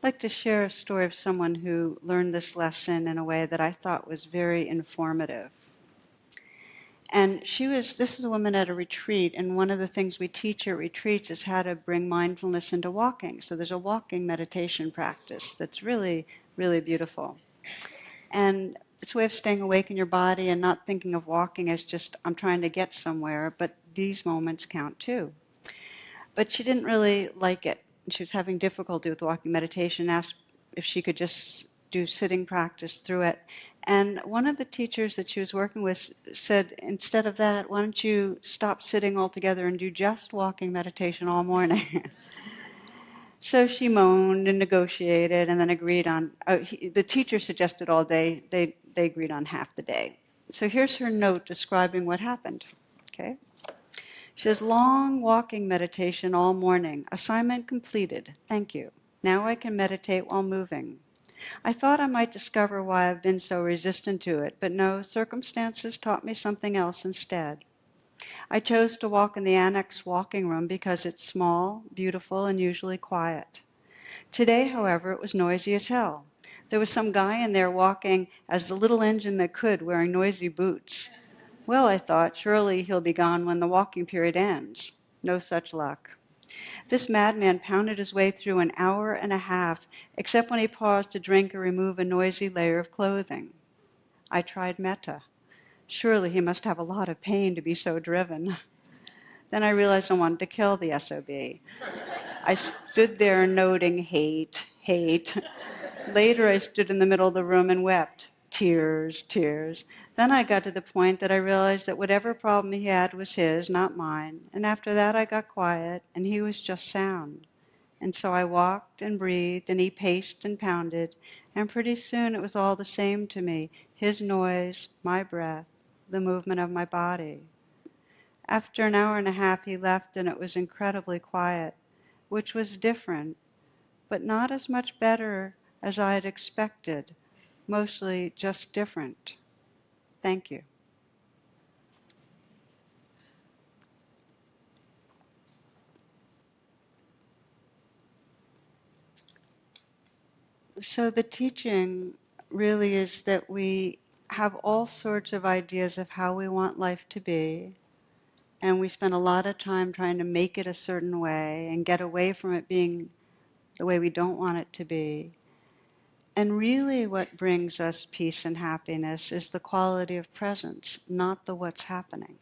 I'd like to share a story of someone who learned this lesson in a way that I thought was very informative. And this is a woman at a retreat, and one of the things we teach at retreats is how to bring mindfulness into walking. So there's a walking meditation practice that's really, really beautiful. And it's a way of staying awake in your body and not thinking of walking as just, I'm trying to get somewhere, but these moments count too. But she didn't really like it. She was having difficulty with walking meditation, asked if she could just do sitting practice through it. And one of the teachers that she was working with said, instead of that, why don't you stop sitting altogether and do just walking meditation all morning? So she moaned and negotiated and then agreed on, the teacher suggested all day, they agreed on half the day. So here's her note describing what happened. Okay. She says, long walking meditation all morning. Assignment completed. Thank you. Now I can meditate while moving. I thought I might discover why I've been so resistant to it, but no, circumstances taught me something else instead. I chose to walk in the annex walking room because it's small, beautiful, and usually quiet. Today, however, it was noisy as hell. There was some guy in there walking as the little engine that could, wearing noisy boots. Well, I thought, surely he'll be gone when the walking period ends. No such luck. This madman pounded his way through an hour and a half, except when he paused to drink or remove a noisy layer of clothing. I tried metta. Surely he must have a lot of pain to be so driven. Then I realized I wanted to kill the SOB. I stood there noting hate, hate. Later I stood in the middle of the room and wept. Tears, tears. Then I got to the point that I realized that whatever problem he had was his, not mine. And after that I got quiet, and he was just sound. And so I walked and breathed, and he paced and pounded, and pretty soon it was all the same to me, his noise, my breath, the movement of my body. After an hour and a half he left, and it was incredibly quiet, which was different, but not as much better as I had expected, mostly just different. Thank you. So the teaching really is that we have all sorts of ideas of how we want life to be, and we spend a lot of time trying to make it a certain way and get away from it being the way we don't want it to be. And really what brings us peace and happiness is the quality of presence, not the what's happening.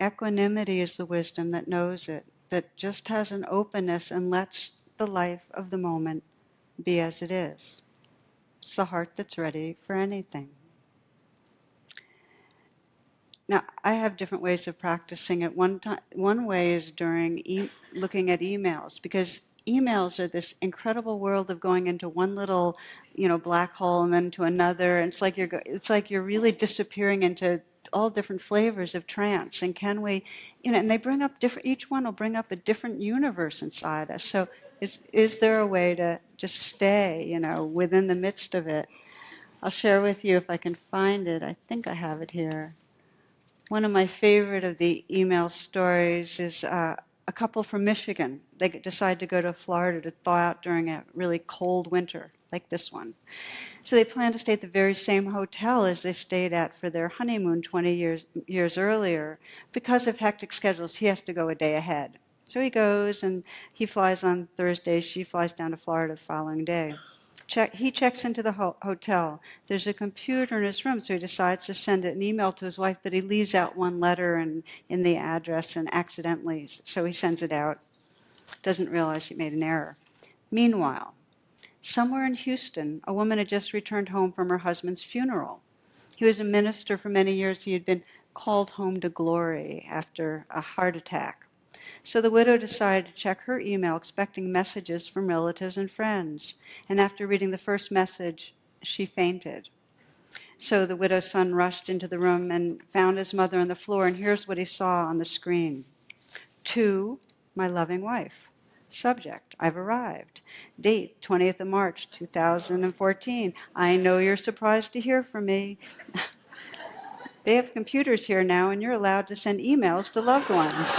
Equanimity is the wisdom that knows it, that just has an openness and lets the life of the moment be as it is. It's the heart that's ready for anything. Now, I have different ways of practicing it. One way is during looking at emails, because emails are this incredible world of going into one little, black hole and then to another. And it's like you're really disappearing into all different flavors of trance. And can we, and they bring up each one will bring up a different universe inside us. So is there a way to just stay, within the midst of it? I'll share with you if I can find it. I think I have it here. One of my favorite of the email stories is a couple from Michigan. They decide to go to Florida to thaw out during a really cold winter, like this one. So they plan to stay at the very same hotel as they stayed at for their honeymoon 20 years earlier. Because of hectic schedules, he has to go a day ahead. So he goes, and he flies on Thursday. She flies down to Florida the following day. He checks into the hotel. There's a computer in his room, so he decides to send an email to his wife, but he leaves out one letter in the address and accidentally, so he sends it out. Doesn't realize he made an error. Meanwhile, somewhere in Houston, a woman had just returned home from her husband's funeral. He was a minister for many years. He had been called home to glory after a heart attack. So the widow decided to check her email, expecting messages from relatives and friends. And after reading the first message, she fainted. So the widow's son rushed into the room and found his mother on the floor, and here's what he saw on the screen. To my loving wife. Subject, I've arrived. Date, 20th of March, 2014. I know you're surprised to hear from me. They have computers here now, and you're allowed to send emails to loved ones.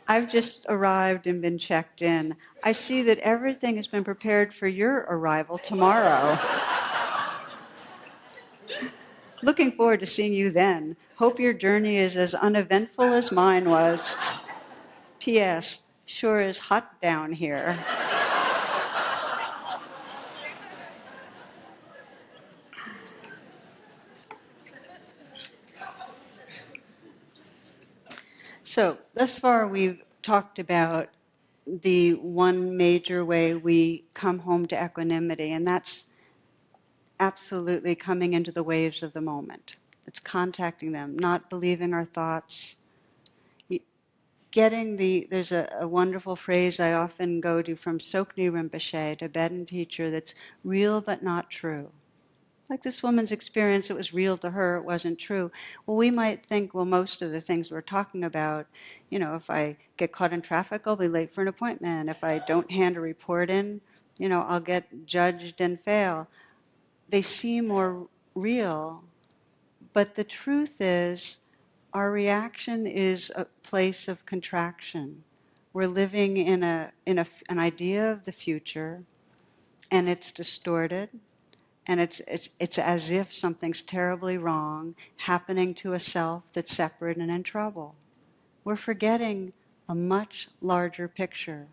I've just arrived and been checked in. I see that everything has been prepared for your arrival tomorrow. Looking forward to seeing you then. Hope your journey is as uneventful as mine was. P.S. Sure is hot down here. So, thus far we've talked about the one major way we come home to equanimity, and that's absolutely coming into the waves of the moment. It's contacting them, not believing our thoughts. There's a wonderful phrase I often go to from Sokni Rinpoche, a Tibetan teacher, that's real but not true. Like this woman's experience, it was real to her, it wasn't true. Well, we might think, well, most of the things we're talking about, if I get caught in traffic, I'll be late for an appointment. If I don't hand a report in, I'll get judged and fail. They seem more real, but the truth is, our reaction is a place of contraction. We're living in an idea of the future, and it's distorted. And it's as if something's terribly wrong happening to a self that's separate and in trouble. We're forgetting a much larger picture.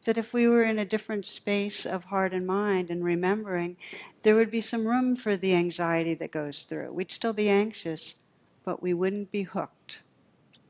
That if we were in a different space of heart and mind and remembering, there would be some room for the anxiety that goes through. We'd still be anxious, but we wouldn't be hooked.